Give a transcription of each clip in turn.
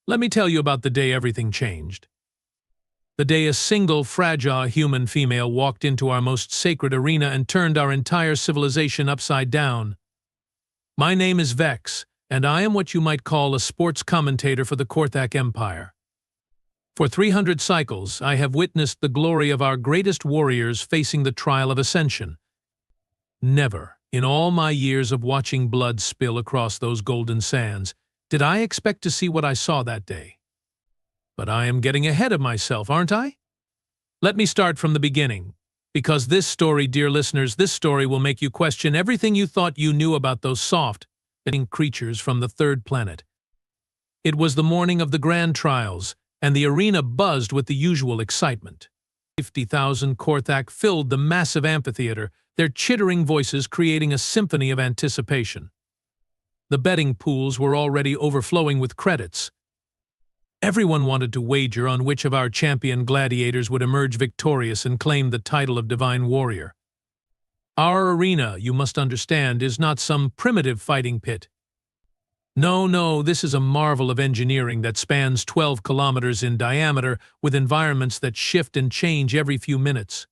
Let me tell you about the day everything changed. The day a single, fragile human female walked into our most sacred arena and turned our entire civilization upside down. My name is Vex, and I am what you might call a sports commentator for the Korthak Empire. For 300 cycles, I have witnessed the glory of our greatest warriors facing the trial of ascension. Never, in all my years of watching blood spill across those golden sands, did I expect to see what I saw that day. But I am getting ahead of myself, aren't I? Let me start from the beginning, because this story, dear listeners, this story will make you question everything you thought you knew about those soft-hitting creatures from the third planet. It was the morning of the grand trials, and the arena buzzed with the usual excitement. 50,000 Korthak filled the massive amphitheater, their chittering voices creating a symphony of anticipation. The betting pools were already overflowing with credits. Everyone wanted to wager on which of our champion gladiators would emerge victorious and claim the title of Divine Warrior. Our arena, you must understand, is not some primitive fighting pit. No, this is a marvel of engineering that spans 12 kilometers in diameter with environments that shift and change every few minutes.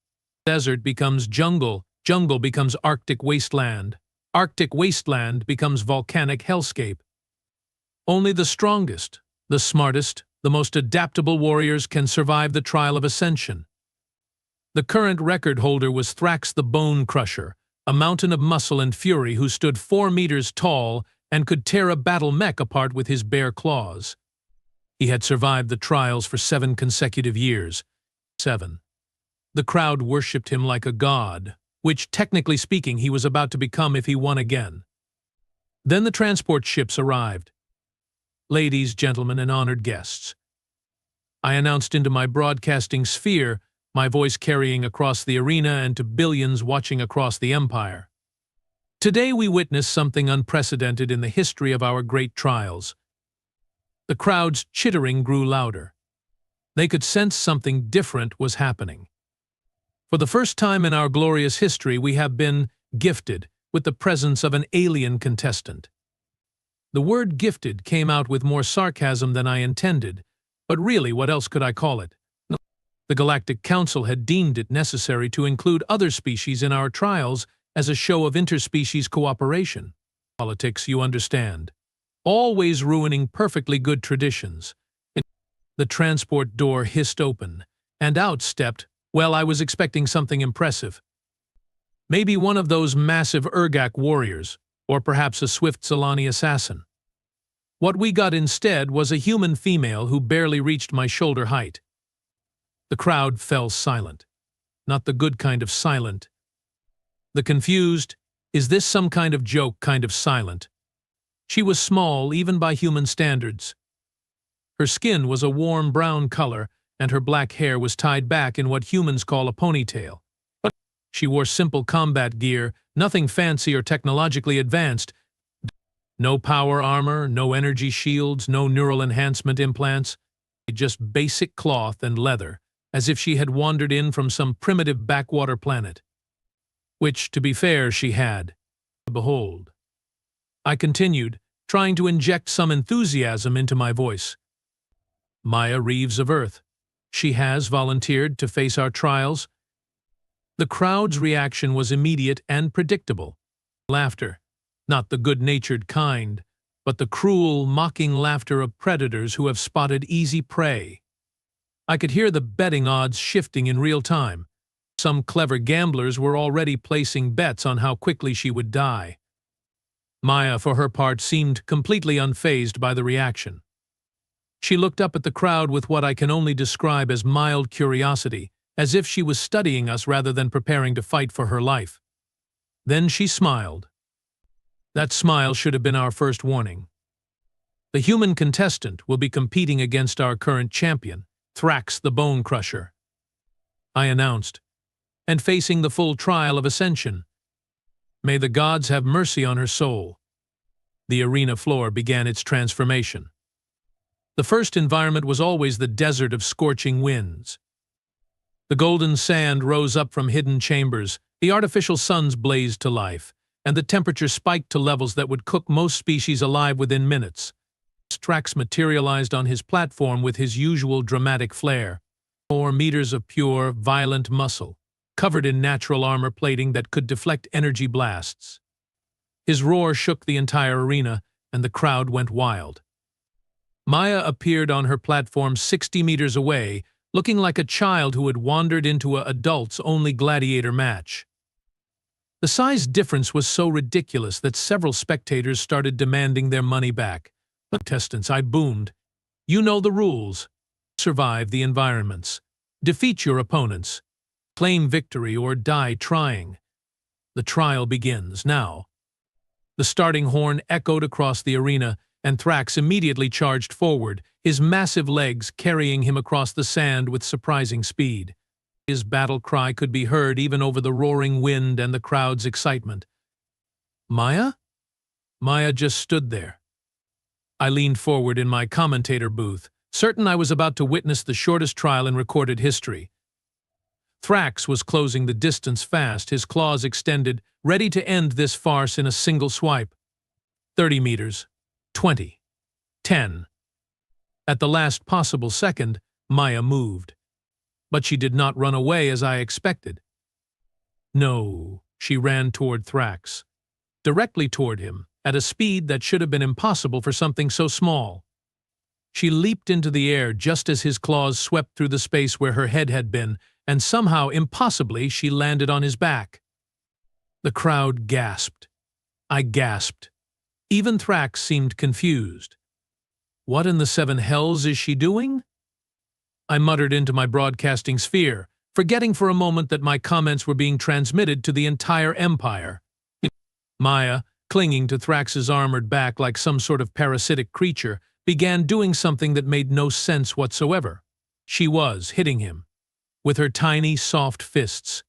Desert becomes jungle, jungle becomes Arctic wasteland, Arctic wasteland becomes volcanic hellscape. Only the strongest, the smartest, the most adaptable warriors can survive the trial of ascension. The current record holder was Thrax the Bone Crusher, a mountain of muscle and fury who stood 4 meters tall and could tear a battle mech apart with his bare claws. He had survived the trials for 7 consecutive years. 7. The crowd worshipped him like a god, which, technically speaking, he was about to become if he won again. Then the transport ships arrived. Ladies, gentlemen, and honored guests. I announced into my broadcasting sphere, my voice carrying across the arena and to billions watching across the empire. Today we witness something unprecedented in the history of our great trials. The crowd's chittering grew louder. They could sense something different was happening. For the first time in our glorious history, we have been gifted with the presence of an alien contestant. The word gifted came out with more sarcasm than I intended, but really, what else could I call it? The Galactic Council had deemed it necessary to include other species in our trials as a show of interspecies cooperation. Politics, you understand. Always ruining perfectly good traditions. The transport door hissed open, and out stepped, well, I was expecting something impressive. Maybe one of those massive Urgak warriors, or perhaps a swift Zalani assassin. What we got instead was a human female who barely reached my shoulder height. The crowd fell silent. Not the good kind of silent. The confused, is this some kind of joke kind of silent. She was small, even by human standards. Her skin was a warm brown color, and her black hair was tied back in what humans call a ponytail. But she wore simple combat gear, nothing fancy or technologically advanced. No power armor, no energy shields, no neural enhancement implants. Just basic cloth and leather, as if she had wandered in from some primitive backwater planet. Which, to be fair, she had. Behold. I continued, trying to inject some enthusiasm into my voice. Maya Reeves of Earth. She has volunteered to face our trials. The crowd's reaction was immediate and predictable. Laughter. Not the good-natured kind, but the cruel, mocking laughter of predators who have spotted easy prey. I could hear the betting odds shifting in real time. Some clever gamblers were already placing bets on how quickly she would die. Maya, for her part, seemed completely unfazed by the reaction. She looked up at the crowd with what I can only describe as mild curiosity, as if she was studying us rather than preparing to fight for her life. Then she smiled. That smile should have been our first warning. The human contestant will be competing against our current champion, Thrax the Bone Crusher. I announced, and facing the full trial of ascension. May the gods have mercy on her soul. The arena floor began its transformation. The first environment was always the desert of scorching winds. The golden sand rose up from hidden chambers, the artificial suns blazed to life, and the temperature spiked to levels that would cook most species alive within minutes. Thrax materialized on his platform with his usual dramatic flair. 4 meters of pure, violent muscle, covered in natural armor plating that could deflect energy blasts. His roar shook the entire arena, and the crowd went wild. Maya appeared on her platform 60 meters away, looking like a child who had wandered into an adults-only gladiator match. The size difference was so ridiculous that several spectators started demanding their money back. Contestants, I boomed. You know the rules. Survive the environments. Defeat your opponents. Claim victory or die trying. The trial begins now. The starting horn echoed across the arena, and Thrax immediately charged forward, his massive legs carrying him across the sand with surprising speed. His battle cry could be heard even over the roaring wind and the crowd's excitement. Maya? Maya just stood there. I leaned forward in my commentator booth, certain I was about to witness the shortest trial in recorded history. Thrax was closing the distance fast, his claws extended, ready to end this farce in a single swipe. 30 meters. 20. 10. At the last possible second, Maya moved. But she did not run away as I expected. No, she ran toward Thrax. Directly toward him, at a speed that should have been impossible for something so small. She leaped into the air just as his claws swept through the space where her head had been, and somehow, impossibly, she landed on his back. The crowd gasped. I gasped. Even Thrax seemed confused. What in the seven hells is she doing? I muttered into my broadcasting sphere, forgetting for a moment that my comments were being transmitted to the entire empire. Maya, clinging to Thrax's armored back like some sort of parasitic creature, began doing something that made no sense whatsoever. She was hitting him, with her tiny, soft fists,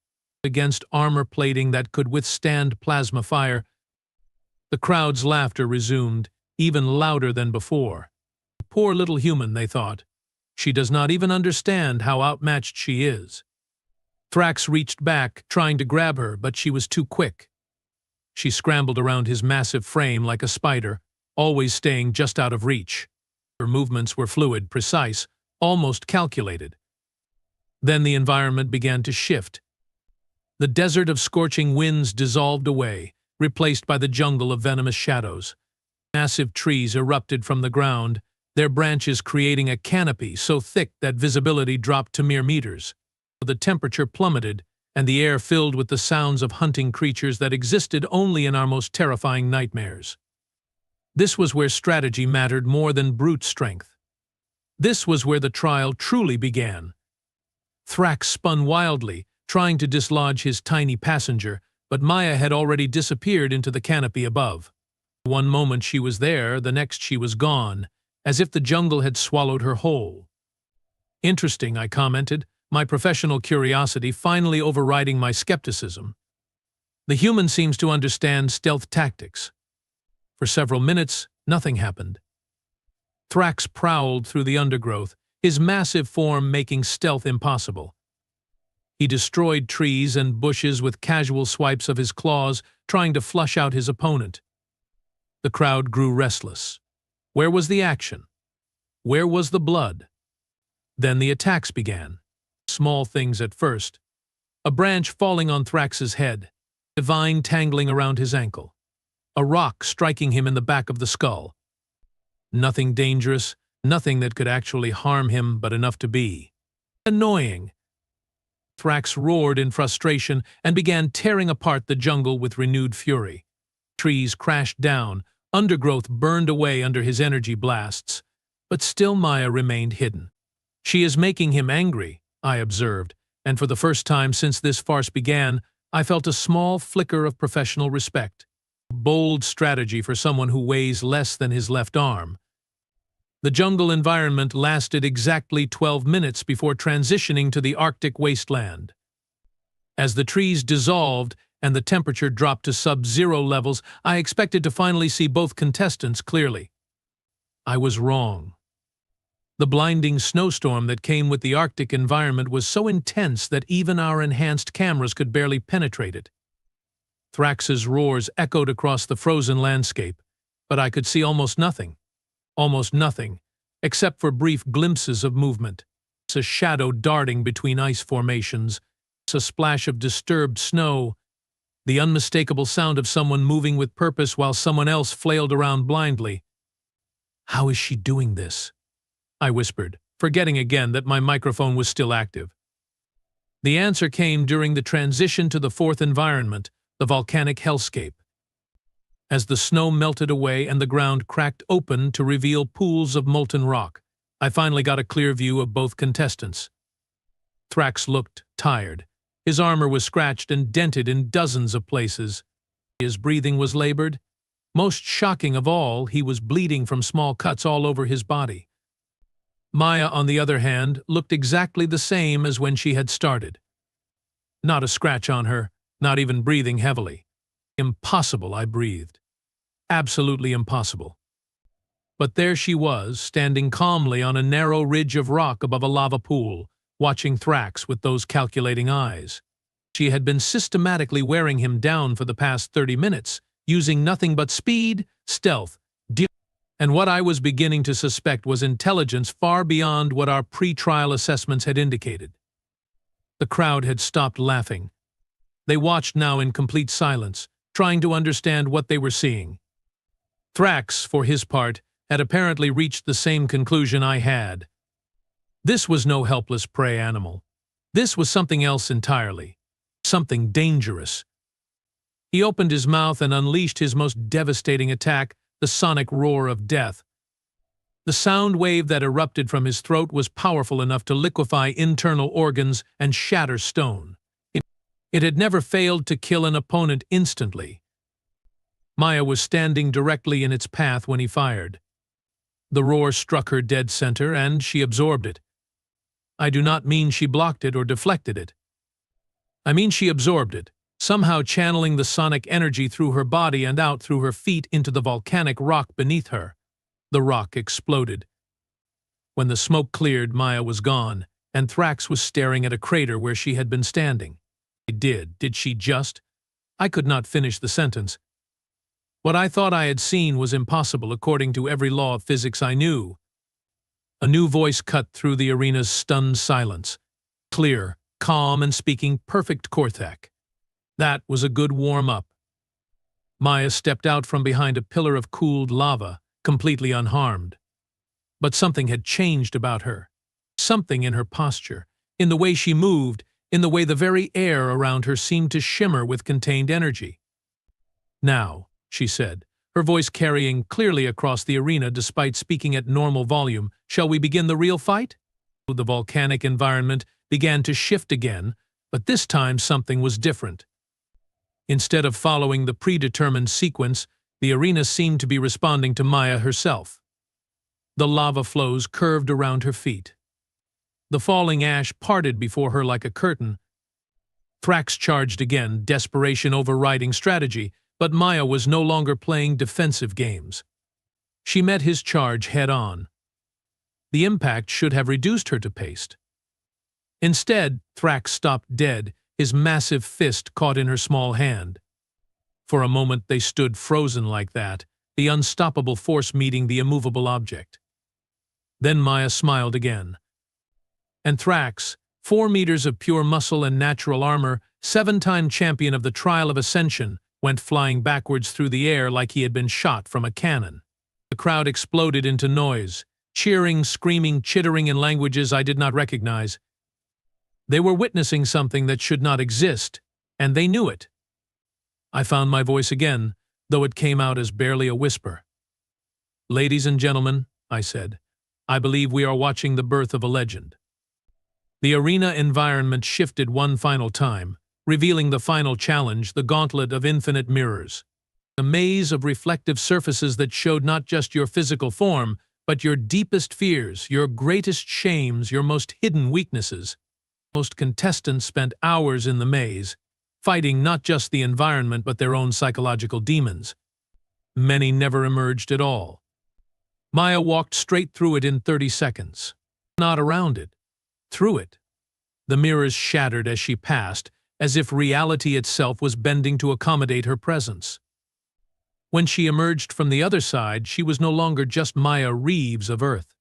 against armor plating that could withstand plasma fire. The crowd's laughter resumed, even louder than before. Poor little human, they thought. She does not even understand how outmatched she is. Thrax reached back, trying to grab her, but she was too quick. She scrambled around his massive frame like a spider, always staying just out of reach. Her movements were fluid, precise, almost calculated. Then the environment began to shift. The desert of scorching winds dissolved away, replaced by the jungle of venomous shadows. Massive trees erupted from the ground, their branches creating a canopy so thick that visibility dropped to mere meters. The temperature plummeted, and the air filled with the sounds of hunting creatures that existed only in our most terrifying nightmares. This was where strategy mattered more than brute strength. This was where the trial truly began. Thrax spun wildly, trying to dislodge his tiny passenger, but Maya had already disappeared into the canopy above. One moment she was there, the next she was gone, as if the jungle had swallowed her whole. Interesting, I commented, my professional curiosity finally overriding my skepticism. The human seems to understand stealth tactics. For several minutes, nothing happened. Thrax prowled through the undergrowth, his massive form making stealth impossible. He destroyed trees and bushes with casual swipes of his claws, trying to flush out his opponent. The crowd grew restless. Where was the action? Where was the blood? Then the attacks began. Small things at first. A branch falling on Thrax's head, a vine tangling around his ankle, a rock striking him in the back of the skull. Nothing dangerous, nothing that could actually harm him, but enough to be annoying. Thrax roared in frustration and began tearing apart the jungle with renewed fury. Trees crashed down, undergrowth burned away under his energy blasts, but still Maya remained hidden. She is making him angry, I observed, and for the first time since this farce began, I felt a small flicker of professional respect. Bold strategy for someone who weighs less than his left arm. The jungle environment lasted exactly 12 minutes before transitioning to the Arctic wasteland. As the trees dissolved and the temperature dropped to sub-zero levels, I expected to finally see both contestants clearly. I was wrong. The blinding snowstorm that came with the Arctic environment was so intense that even our enhanced cameras could barely penetrate it. Thrax's roars echoed across the frozen landscape, but I could see almost nothing. Almost nothing, except for brief glimpses of movement. A shadow darting between ice formations, a splash of disturbed snow, the unmistakable sound of someone moving with purpose while someone else flailed around blindly. "How is she doing this?" I whispered, forgetting again that my microphone was still active. The answer came during the transition to the fourth environment, the volcanic hellscape. As the snow melted away and the ground cracked open to reveal pools of molten rock, I finally got a clear view of both contestants. Thrax looked tired. His armor was scratched and dented in dozens of places. His breathing was labored. Most shocking of all, he was bleeding from small cuts all over his body. Maya, on the other hand, looked exactly the same as when she had started. Not a scratch on her, not even breathing heavily. Impossible, I breathed. Absolutely impossible. But there she was, standing calmly on a narrow ridge of rock above a lava pool, watching Thrax with those calculating eyes. She had been systematically wearing him down for the past 30 minutes, using nothing but speed, stealth, and what I was beginning to suspect was intelligence far beyond what our pre-trial assessments had indicated. The crowd had stopped laughing. They watched now in complete silence, trying to understand what they were seeing. Thrax, for his part, had apparently reached the same conclusion I had. This was no helpless prey animal. This was something else entirely. Something dangerous. He opened his mouth and unleashed his most devastating attack, the sonic roar of death. The sound wave that erupted from his throat was powerful enough to liquefy internal organs and shatter stone. It had never failed to kill an opponent instantly. Maya was standing directly in its path when he fired. The roar struck her dead center, and she absorbed it. I do not mean she blocked it or deflected it. I mean she absorbed it, somehow channeling the sonic energy through her body and out through her feet into the volcanic rock beneath her. The rock exploded. When the smoke cleared, Maya was gone, and Thrax was staring at a crater where she had been standing. Did she just? I could not finish the sentence. What I thought I had seen was impossible according to every law of physics I knew. A new voice cut through the arena's stunned silence. Clear, calm, and speaking perfect Korthak. That was a good warm-up. Maya stepped out from behind a pillar of cooled lava, completely unharmed. But something had changed about her. Something in her posture, in the way she moved, in the way the very air around her seemed to shimmer with contained energy. "Now," she said, her voice carrying clearly across the arena despite speaking at normal volume, "shall we begin the real fight?" The volcanic environment began to shift again, but this time something was different. Instead of following the predetermined sequence, the arena seemed to be responding to Maya herself. The lava flows curved around her feet. The falling ash parted before her like a curtain. Thrax charged again, desperation overriding strategy, but Maya was no longer playing defensive games. She met his charge head-on. The impact should have reduced her to paste. Instead, Thrax stopped dead, his massive fist caught in her small hand. For a moment they stood frozen like that, the unstoppable force meeting the immovable object. Then Maya smiled again. And Thrax, 4 meters of pure muscle and natural armor, 7-time champion of the Trial of Ascension, went flying backwards through the air like he had been shot from a cannon. The crowd exploded into noise, cheering, screaming, chittering in languages I did not recognize. They were witnessing something that should not exist, and they knew it. I found my voice again, though it came out as barely a whisper. "Ladies and gentlemen," I said, "I believe we are watching the birth of a legend." The arena environment shifted one final time, revealing the final challenge, the gauntlet of infinite mirrors. A maze of reflective surfaces that showed not just your physical form, but your deepest fears, your greatest shames, your most hidden weaknesses. Most contestants spent hours in the maze, fighting not just the environment but their own psychological demons. Many never emerged at all. Maya walked straight through it in 30 seconds. Not around it. Through it. The mirrors shattered as she passed, as if reality itself was bending to accommodate her presence. When she emerged from the other side, she was no longer just Maya Reeves of Earth.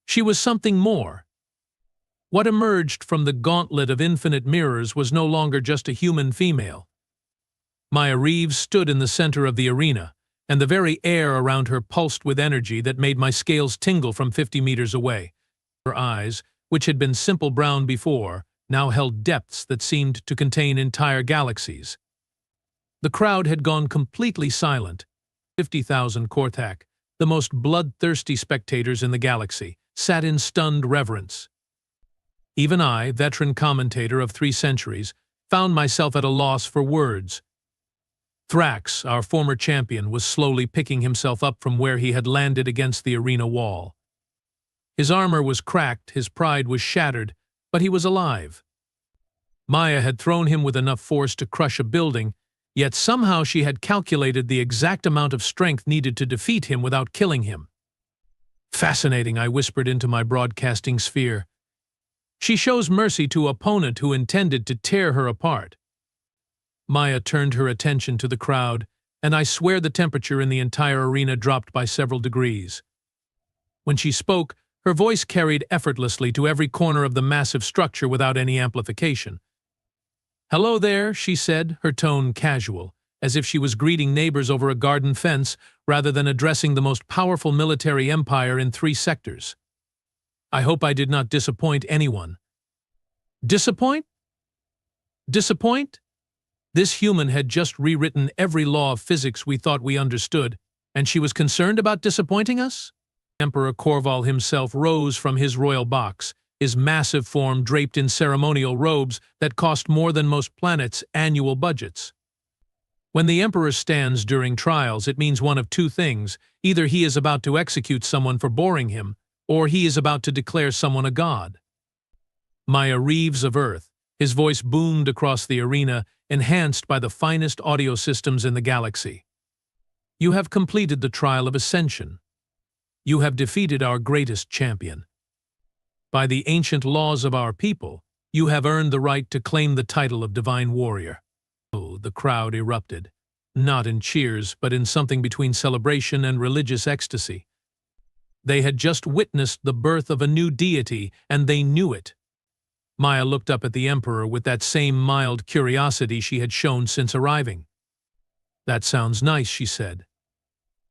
She was something more. What emerged from the gauntlet of infinite mirrors was no longer just a human female. Maya Reeves stood in the center of the arena, and the very air around her pulsed with energy that made my scales tingle from 50 meters away. Her eyes, which had been simple brown before, now held depths that seemed to contain entire galaxies. The crowd had gone completely silent. 50,000 Korthak, the most bloodthirsty spectators in the galaxy, sat in stunned reverence. Even I, veteran commentator of 3 centuries, found myself at a loss for words. Thrax, our former champion, was slowly picking himself up from where he had landed against the arena wall. His armor was cracked, his pride was shattered, but he was alive. Maya had thrown him with enough force to crush a building, yet somehow she had calculated the exact amount of strength needed to defeat him without killing him. Fascinating, I whispered into my broadcasting sphere. She shows mercy to an opponent who intended to tear her apart. Maya turned her attention to the crowd, and I swear the temperature in the entire arena dropped by several degrees. When she spoke, her voice carried effortlessly to every corner of the massive structure without any amplification. "Hello there," she said, her tone casual, as if she was greeting neighbors over a garden fence rather than addressing the most powerful military empire in 3 sectors. I hope I did not disappoint anyone. Disappoint? Disappoint? This human had just rewritten every law of physics we thought we understood, and she was concerned about disappointing us? Emperor Korval himself rose from his royal box, his massive form draped in ceremonial robes that cost more than most planets' annual budgets. When the emperor stands during trials, it means one of 2 things. Either he is about to execute someone for boring him, or he is about to declare someone a god. Maya Reeves of Earth, his voice boomed across the arena, enhanced by the finest audio systems in the galaxy. You have completed the trial of ascension. You have defeated our greatest champion. By the ancient laws of our people, you have earned the right to claim the title of Divine Warrior. Oh, the crowd erupted, not in cheers, but in something between celebration and religious ecstasy. They had just witnessed the birth of a new deity, and they knew it. Maya looked up at the Emperor with that same mild curiosity she had shown since arriving. "That sounds nice," she said.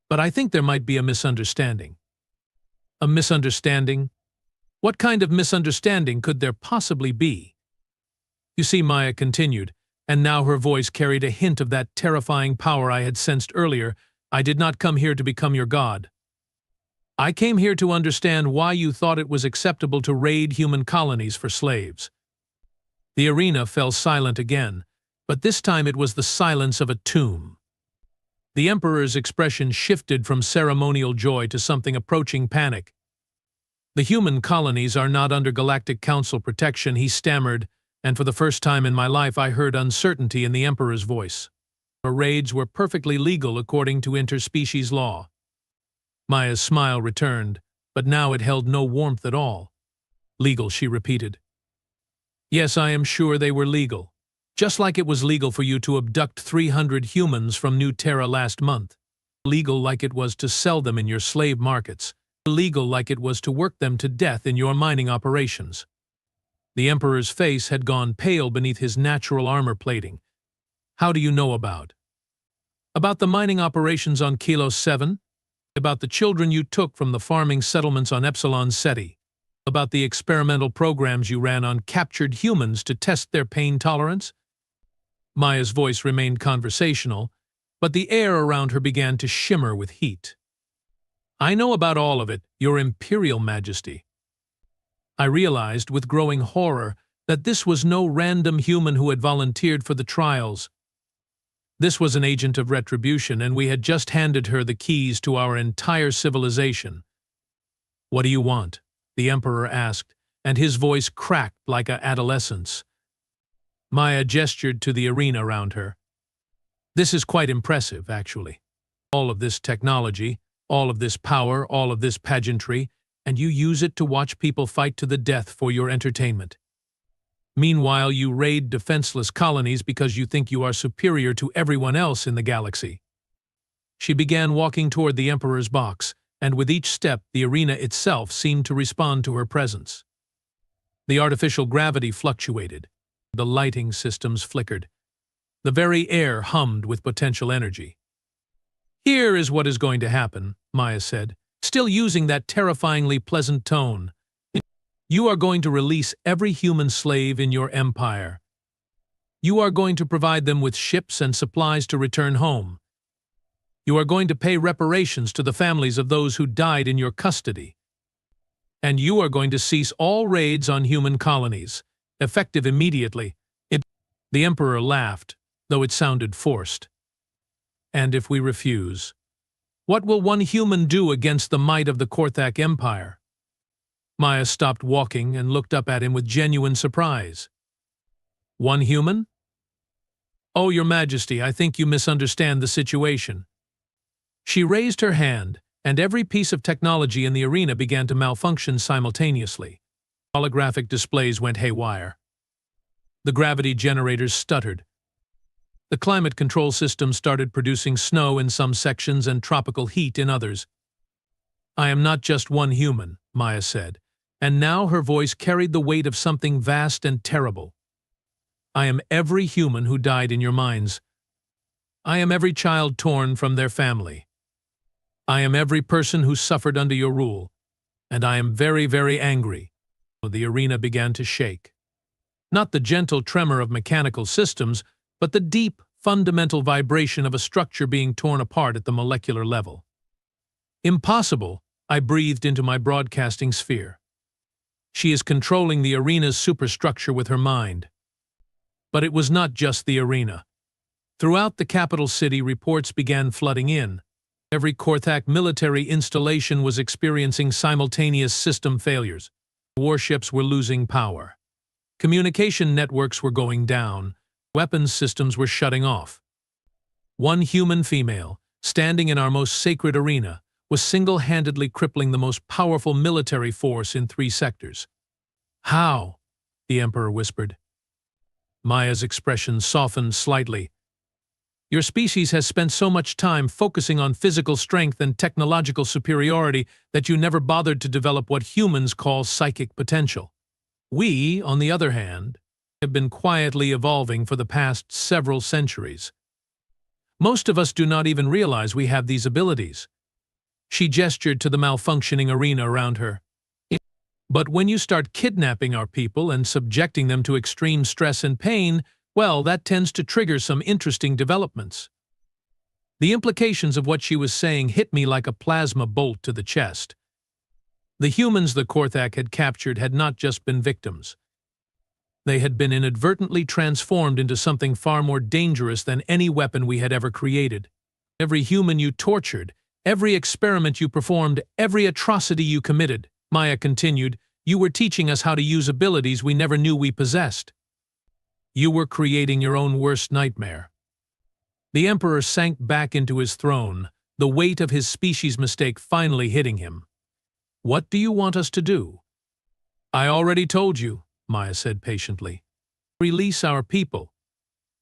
"But I think there might be a misunderstanding." "A misunderstanding? What kind of misunderstanding could there possibly be?" "You see," Maya continued, and now her voice carried a hint of that terrifying power I had sensed earlier, "I did not come here to become your god. I came here to understand why you thought it was acceptable to raid human colonies for slaves." The arena fell silent again, but this time it was the silence of a tomb. The Emperor's expression shifted from ceremonial joy to something approaching panic. "The human colonies are not under Galactic Council protection," he stammered, and for the first time in my life I heard uncertainty in the Emperor's voice. "Our raids were perfectly legal according to interspecies law." Maya's smile returned, but now it held no warmth at all. "Legal," she repeated. "Yes, I am sure they were legal. Just like it was legal for you to abduct 300 humans from New Terra last month. Legal like it was to sell them in your slave markets. Legal like it was to work them to death in your mining operations." The Emperor's face had gone pale beneath his natural armor plating. "How do you know about the mining operations on Kilo 7? About the children you took from the farming settlements on Epsilon Ceti? About the experimental programs you ran on captured humans to test their pain tolerance?" Maya's voice remained conversational, but the air around her began to shimmer with heat. "I know about all of it, Your Imperial Majesty." I realized with growing horror that this was no random human who had volunteered for the trials. This was an agent of retribution, and we had just handed her the keys to our entire civilization. "What do you want?" the Emperor asked, and his voice cracked like an adolescent's. Maya gestured to the arena around her. "This is quite impressive, actually. All of this technology, all of this power, all of this pageantry, and you use it to watch people fight to the death for your entertainment. Meanwhile, you raid defenseless colonies because you think you are superior to everyone else in the galaxy." She began walking toward the Emperor's box, and with each step the arena itself seemed to respond to her presence. The artificial gravity fluctuated. The lighting systems flickered. The very air hummed with potential energy. "Here is what is going to happen," Maya said, still using that terrifyingly pleasant tone. "You are going to release every human slave in your empire. You are going to provide them with ships and supplies to return home. You are going to pay reparations to the families of those who died in your custody. And you are going to cease all raids on human colonies, effective immediately." The Emperor laughed, though it sounded forced. "And if we refuse, what will one human do against the might of the Korthak Empire?" Maya stopped walking and looked up at him with genuine surprise. "One human? Oh, Your Majesty, I think you misunderstand the situation." She raised her hand, and every piece of technology in the arena began to malfunction simultaneously. Holographic displays went haywire. The gravity generators stuttered. The climate control system started producing snow in some sections and tropical heat in others. "I am not just one human," Maya said, and now her voice carried the weight of something vast and terrible. "I am every human who died in your mines. I am every child torn from their family. I am every person who suffered under your rule, and I am very, very angry." The arena began to shake. Not the gentle tremor of mechanical systems, but the deep, fundamental vibration of a structure being torn apart at the molecular level. "Impossible," I breathed into my broadcasting sphere. "She is controlling the arena's superstructure with her mind." But it was not just the arena. Throughout the capital city, reports began flooding in. Every Korthak military installation was experiencing simultaneous system failures. Warships were losing power. Communication networks were going down. Weapons systems were shutting off. One human female, standing in our most sacred arena, was single-handedly crippling the most powerful military force in 3 sectors. "How?" the Emperor whispered. Maya's expression softened slightly. "Your species has spent so much time focusing on physical strength and technological superiority that you never bothered to develop what humans call psychic potential. We, on the other hand, have been quietly evolving for the past several centuries. Most of us do not even realize we have these abilities." She gestured to the malfunctioning arena around her. "But when you start kidnapping our people and subjecting them to extreme stress and pain, well, that tends to trigger some interesting developments." The implications of what she was saying hit me like a plasma bolt to the chest. The humans the Korthak had captured had not just been victims. They had been inadvertently transformed into something far more dangerous than any weapon we had ever created. "Every human you tortured, every experiment you performed, every atrocity you committed," Maya continued, "you were teaching us how to use abilities we never knew we possessed. You were creating your own worst nightmare." The Emperor sank back into his throne, the weight of his species' mistake finally hitting him. "What do you want us to do?" "I already told you," Maya said patiently. "Release our people.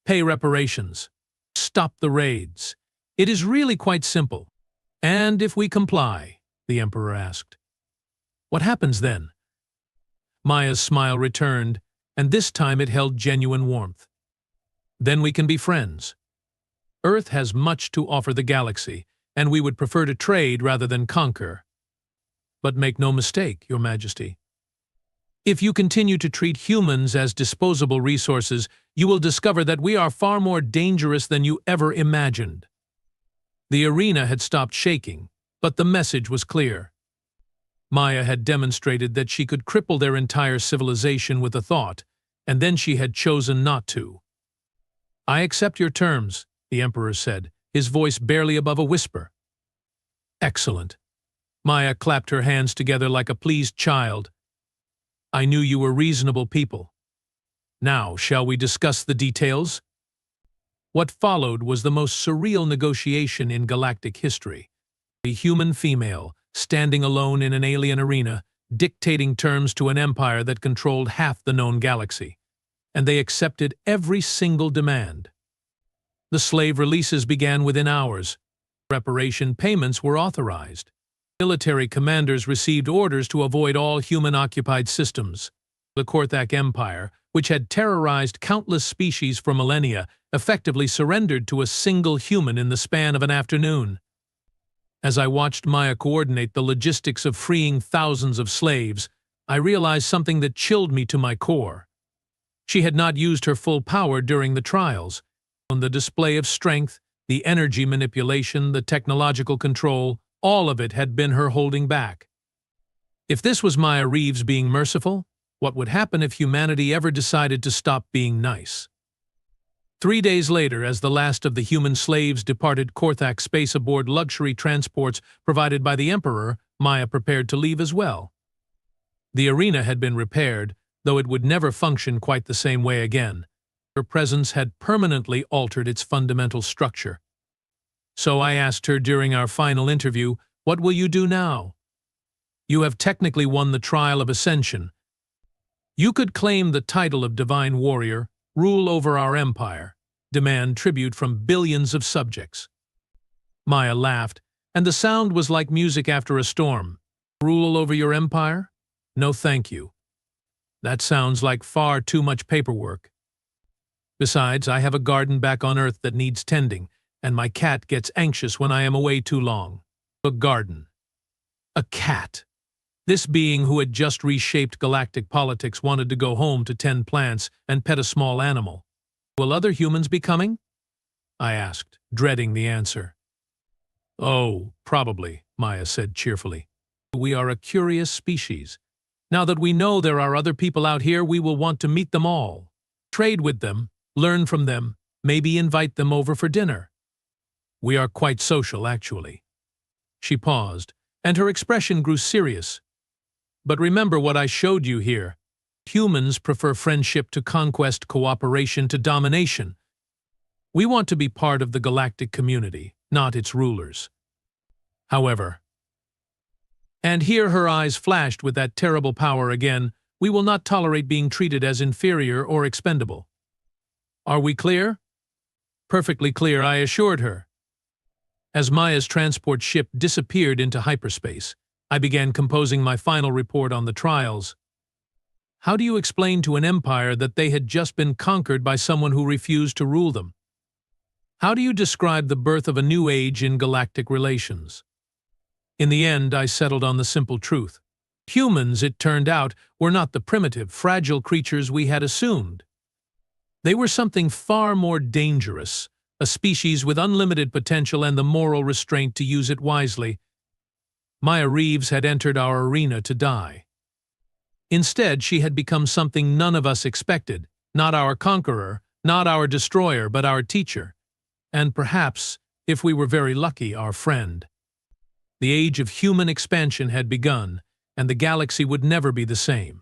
Pay reparations. Stop the raids. It is really quite simple." "And if we comply?" the Emperor asked. "What happens then?" Maya's smile returned, and this time it held genuine warmth. "Then we can be friends. Earth has much to offer the galaxy, and we would prefer to trade rather than conquer. But make no mistake, Your Majesty. If you continue to treat humans as disposable resources, you will discover that we are far more dangerous than you ever imagined." The arena had stopped shaking, but the message was clear. Maya had demonstrated that she could cripple their entire civilization with a thought, and then she had chosen not to. "I accept your terms," the Emperor said, his voice barely above a whisper. "Excellent." Maya clapped her hands together like a pleased child. "I knew you were reasonable people. Now, shall we discuss the details?" What followed was the most surreal negotiation in galactic history. A human female, standing alone in an alien arena, dictating terms to an empire that controlled half the known galaxy. And they accepted every single demand. The slave releases began within hours. Reparation payments were authorized. Military commanders received orders to avoid all human-occupied systems. The Korthak Empire, which had terrorized countless species for millennia, effectively surrendered to a single human in the span of an afternoon. As I watched Maya coordinate the logistics of freeing thousands of slaves, I realized something that chilled me to my core. She had not used her full power during the trials. The display of strength, the energy manipulation, the technological control, all of it had been her holding back. If this was Maya Reeves being merciful, what would happen if humanity ever decided to stop being nice? 3 days later, as the last of the human slaves departed Korthak space aboard luxury transports provided by the Emperor, Maya prepared to leave as well. The arena had been repaired, though it would never function quite the same way again. Her presence had permanently altered its fundamental structure. So I asked her during our final interview, "What will you do now? You have technically won the trial of ascension. You could claim the title of Divine Warrior, rule over our empire, demand tribute from billions of subjects." Maya laughed, and the sound was like music after a storm. "Rule over your empire? No thank you. That sounds like far too much paperwork. Besides, I have a garden back on Earth that needs tending, and my cat gets anxious when I am away too long." A garden. A cat. This being who had just reshaped galactic politics wanted to go home to tend plants and pet a small animal. "Will other humans be coming?" I asked, dreading the answer. "Oh, probably," Maya said cheerfully. "We are a curious species. Now that we know there are other people out here, we will want to meet them all, trade with them, learn from them, maybe invite them over for dinner. We are quite social, actually." She paused, and her expression grew serious. "But remember what I showed you here. Humans prefer friendship to conquest, cooperation to domination. We want to be part of the galactic community, not its rulers. However," and here her eyes flashed with that terrible power again, "we will not tolerate being treated as inferior or expendable. Are we clear?" "Perfectly clear," I assured her. As Maya's transport ship disappeared into hyperspace, I began composing my final report on the trials. How do you explain to an empire that they had just been conquered by someone who refused to rule them? How do you describe the birth of a new age in galactic relations? In the end, I settled on the simple truth. Humans, it turned out, were not the primitive, fragile creatures we had assumed. They were something far more dangerous, a species with unlimited potential and the moral restraint to use it wisely. Maya Reeves had entered our arena to die. Instead, she had become something none of us expected, not our conqueror, not our destroyer, but our teacher, and perhaps, if we were very lucky, our friend. The age of human expansion had begun, and the galaxy would never be the same.